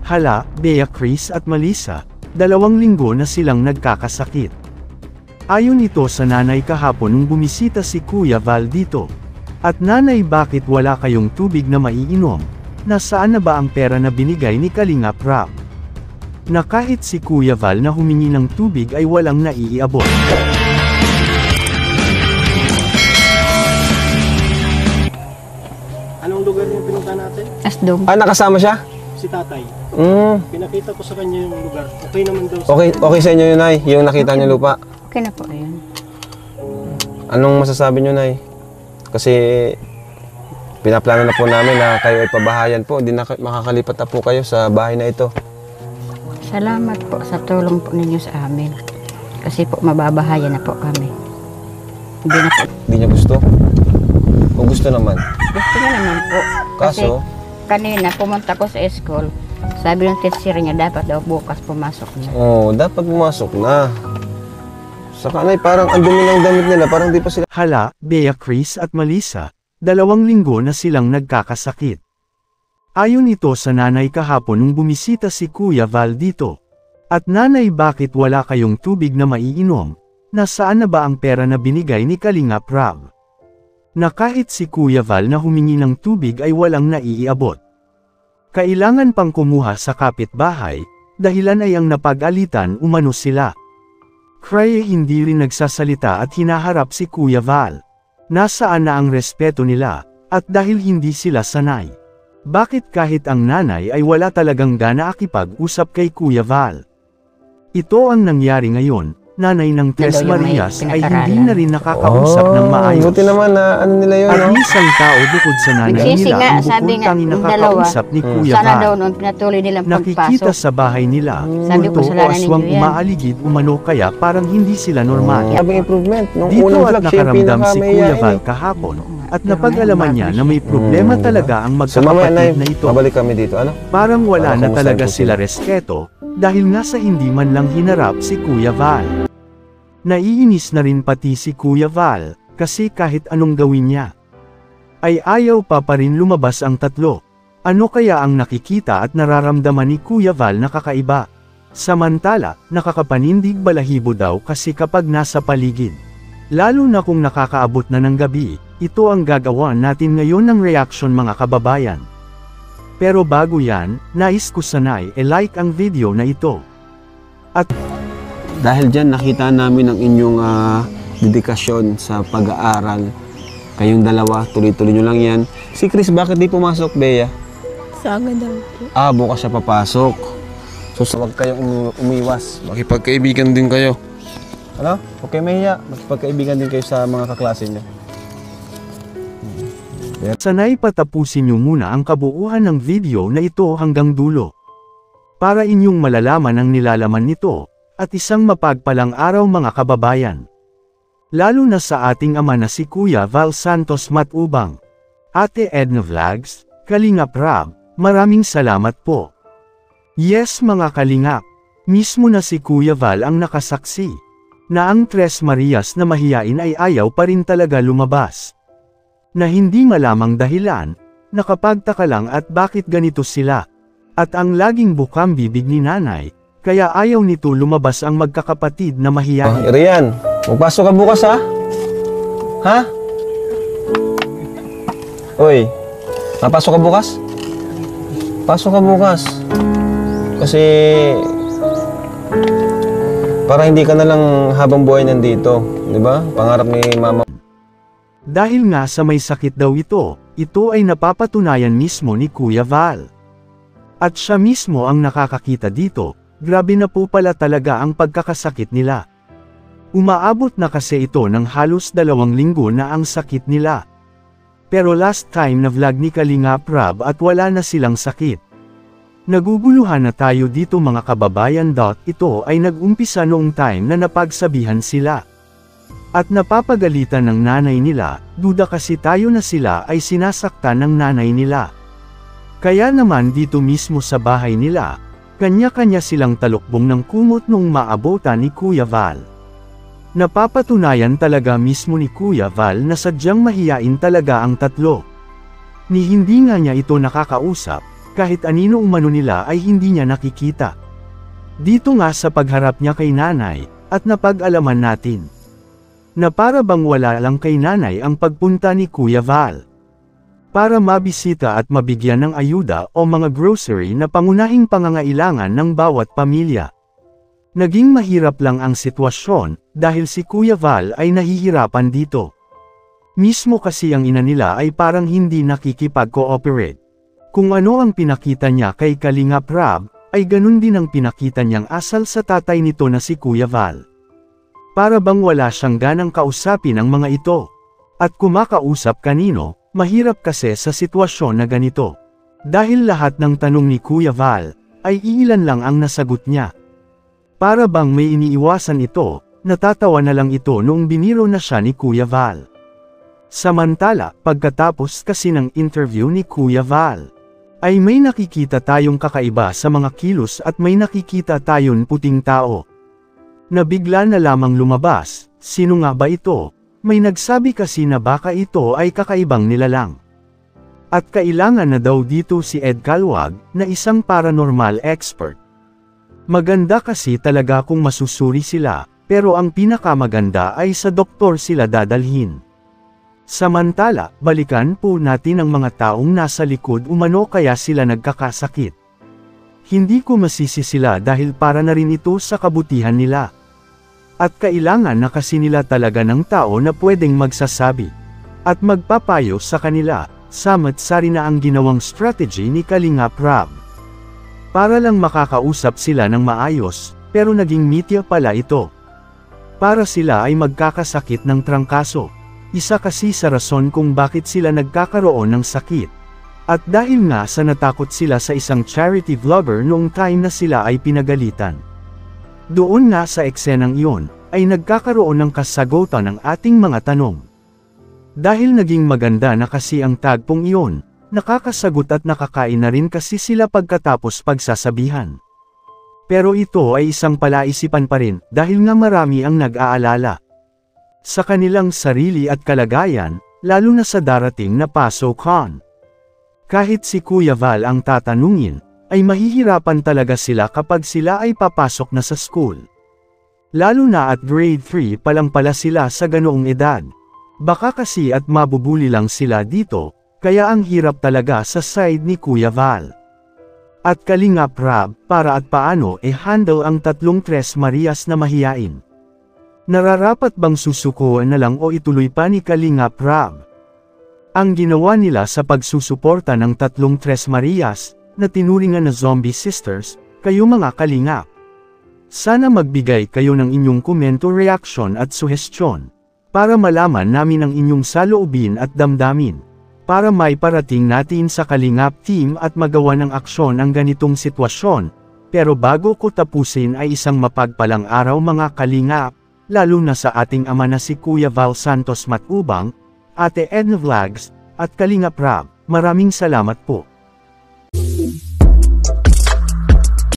Hala, Bea Chris at Melissa, 2 linggo na silang nagkakasakit. Ayon ito sa nanay kahapon nung bumisita si Kuya Val dito. At nanay, bakit wala kayong tubig na maiinom? Nasaan na ba ang pera na binigay ni Kalingap Rap? Na kahit si Kuya Val na humingi ng tubig ay walang naiiabot. Anong lugar yung pinunta natin? Asdog. Ah, nakasama siya? Si tatay. Pinakita ko sa kanya yung lugar. Okay naman daw. Okay sa inyo yun, Nay? Yung nakita niyo lupa? Okay na po, ayun. Anong masasabi niyo, Nay? Kasi pinaplano na po namin na kayo ay pabahayan po. Hindi na makakalipat na po kayo sa bahay na ito. Salamat po sa tulong po ninyo sa amin. Kasi po mababahayan na po kami. Hindi na po. Hindi niya gusto? O gusto naman? Gusto niya naman po. Kasi Kaso? kanina pumunta ko sa school. Sabi ng teacher niya dapat daw bukas pumasok na. Oo, dapat pumasok na. Saka, Nay, parang ang dumi ng damit nila. Parang di pa sila... Hala, Bea Chris at Melissa, 2 linggo na silang nagkakasakit. Ayon ito sa nanay kahapon nung bumisita si Kuya Val dito. At nanay, bakit wala kayong tubig na maiinom? Nasaan na ba ang pera na binigay ni Kalingap Rap? Na kahit si Kuya Val na humingi ng tubig ay walang naiiabot. Kailangan pang kumuha sa kapitbahay, dahilan ay ang napag-alitan umano sila. Kaya hindi rin nagsasalita at hinaharap si Kuya Val. Nasaan na ang respeto nila, at dahil hindi sila sanay. Bakit kahit ang nanay ay wala talagang gana akipag-usap kay Kuya Val? Ito ang nangyari ngayon. Nanay ng Tres Marias ay hindi na rin nakakausap ng maayos. Buti naman na ano nila yun, At no? isang tao bukod sa nanay nila ang bukod tanging nakakausap ni Kuya Sana daw Val. noon pinatuloy nilang Nakikita pagpasok. sa bahay nila, Sabi ko multo sa o nanay aswang niyo yan. umaaligid umano kaya parang hindi sila normal. Sabing improvement. Nung Dito unang at vlog, siya yung nakaramdam si Kuya pinakamayayain Val eh. kahapon, at napag-alaman niya na may problema talaga ang So mamaya, Nay, magkakapatid na ito. babalik kami dito, ano? Parang wala na Kumustahin talaga po sila respeto, dahil nga sa hindi man lang hinarap si Kuya Val. Naiinis na rin pati si Kuya Val, kasi kahit anong gawin niya, ay ayaw pa rin lumabas ang tatlo. Ano kaya ang nakikita at nararamdaman ni Kuya Val na kakaiba? Samantala, nakakapanindig balahibo daw kasi kapag nasa paligid. Lalo na kung nakakaabot na ng gabi, ito ang gagawa natin ngayon ng reaction mga kababayan. Pero bago yan, nais ko sanay like ang video na ito. At Dahil dyan, nakita namin ang inyong dedikasyon sa pag-aaral. Kayong dalawa, tuloy-tuloy nyo lang yan. Si Chris, bakit di pumasok, Bea? Saga daw po. Bukas siya papasok. So, huwag kayong umiwas. Makipagkaibigan din kayo. Ano? Okay, Mahiya. Makipagkaibigan din kayo sa mga kaklase nyo. sanay patapusin nyo muna ang kabuuan ng video na ito hanggang dulo. Para inyong malalaman ang nilalaman nito, at isang mapagpalang araw mga kababayan. Lalo na sa ating ama na si Kuya Val Santos Matubang. Ate Edna Vlogs, Kalingap Rap, maraming salamat po. Yes mga Kalingap, mismo na si Kuya Val ang nakasaksi, na ang Tres Marias na mahiyain ay ayaw pa rin talaga lumabas. Na hindi malamang dahilan, nakapagtaka lang at bakit ganito sila. At ang laging bukang bibig ni nanay, kaya ayaw nito lumabas ang magkakapatid na mahiyain. Rian, magpasok ka bukas, ha? Ha? Uy, mapasok ka bukas? Pasok ka bukas. Kasi para hindi ka na lang habang buhay nandito, di ba? Pangarap ni mama. Dahil nga sa may sakit daw ito ay napapatunayan mismo ni Kuya Val. At siya mismo ang nakakakita dito, grabe na po pala talaga ang pagkakasakit nila. Umaabot na kasi ito ng halos 2 linggo na ang sakit nila. Pero last time na vlog ni Kalingap Rap at wala na silang sakit. Naguguluhan na tayo dito mga kababayan. Ito ay nag-umpisa noong time na napagsabihan sila. At napapagalitan ng nanay nila, duda kasi tayo na sila ay sinasaktan ng nanay nila. Kaya naman dito mismo sa bahay nila, kanya-kanya silang talukbong ng kumot noong maabotan ni Kuya Val. Napapatunayan talaga mismo ni Kuya Val na sadyang mahiyain talaga ang tatlo. Ni hindi nga niya ito nakakausap, kahit anino umano nila ay hindi niya nakikita. Dito nga sa pagharap niya kay nanay, at napag-alaman natin na para bang wala lang kay nanay ang pagpunta ni Kuya Val para mabisita at mabigyan ng ayuda o mga grocery na pangunahing pangangailangan ng bawat pamilya. Naging mahirap lang ang sitwasyon dahil si Kuya Val ay nahihirapan dito. Mismo kasi ang ina nila ay parang hindi nakikipag-cooperate. Kung ano ang pinakita niya kay Kalingap Rab, ay ganun din ang pinakita niyang asal sa tatay nito na si Kuya Val. Para bang wala siyang ganang kausapin ang mga ito. At kumakausap kanino, mahirap kasi sa sitwasyon na ganito. Dahil lahat ng tanong ni Kuya Val, ay iilan lang ang nasagot niya. Para bang may iniiwasan ito, natatawa na lang ito noong biniro na siya ni Kuya Val. Samantala, pagkatapos kasi ng interview ni Kuya Val, ay may nakikita tayong kakaiba sa mga kilos at may nakikita tayong puting tao. Nabigla na lamang lumabas, sino nga ba ito? May nagsabi kasi na baka ito ay kakaibang nilalang. At kailangan na daw dito si Ed Calwag, na isang paranormal expert. Maganda kasi talaga kung masusuri sila, pero ang pinakamaganda ay sa doktor sila dadalhin. Samantala, balikan po natin ang mga taong nasa likod umano kaya sila nagkakasakit. Hindi ko masisi sila dahil para na rin ito sa kabutihan nila. At kailangan na kasi nila talaga ng tao na pwedeng magsasabi at magpapayo sa kanila, sama't-sari na ang ginawang strategy ni Kalingap Rab. Para lang makakausap sila ng maayos, pero naging mitya pala ito. Para sila ay magkakasakit ng trangkaso. Isa kasi sa rason kung bakit sila nagkakaroon ng sakit. At dahil nga sa natakot sila sa isang charity vlogger noong time na sila ay pinagalitan. Doon nga sa eksenang iyon, ay nagkakaroon ng kasagutan ng ating mga tanong. Dahil naging maganda na kasi ang tagpong iyon, nakakasagot at nakakain na rin kasi sila pagkatapos pagsasabihan. Pero ito ay isang palaisipan pa rin, dahil nga marami ang nag-aalala sa kanilang sarili at kalagayan, lalo na sa darating na PASOK. Kahit si Kuya Val ang tatanungin, ay mahihirapan talaga sila kapag sila ay papasok na sa school. Lalo na at grade 3 pa lang pala sila sa ganoong edad. Baka kasi at mabubuli lang sila dito, kaya ang hirap talaga sa side ni Kuya Val. At Kalingap Rab, para at paano handle ang tatlong Tres Marias na mahiyain. Nararapat bang susukuan na lang o ituloy pa ni Kalingap Rab ang ginawa nila sa pagsusuporta ng tatlong Tres Marias, na tinuringan na zombie sisters, kayo mga Kalingap? Sana magbigay kayo ng inyong komento, reaksyon at suhestyon, para malaman namin ang inyong saloobin at damdamin, para may parating natin sa Kalingap team at magawa ng aksyon ang ganitong sitwasyon. Pero bago ko tapusin ay isang mapagpalang araw mga Kalingap, lalo na sa ating ama na si Kuya Val Santos Matubang, Ate Edna Vlogs, at Kalingap Rab. Maraming salamat po.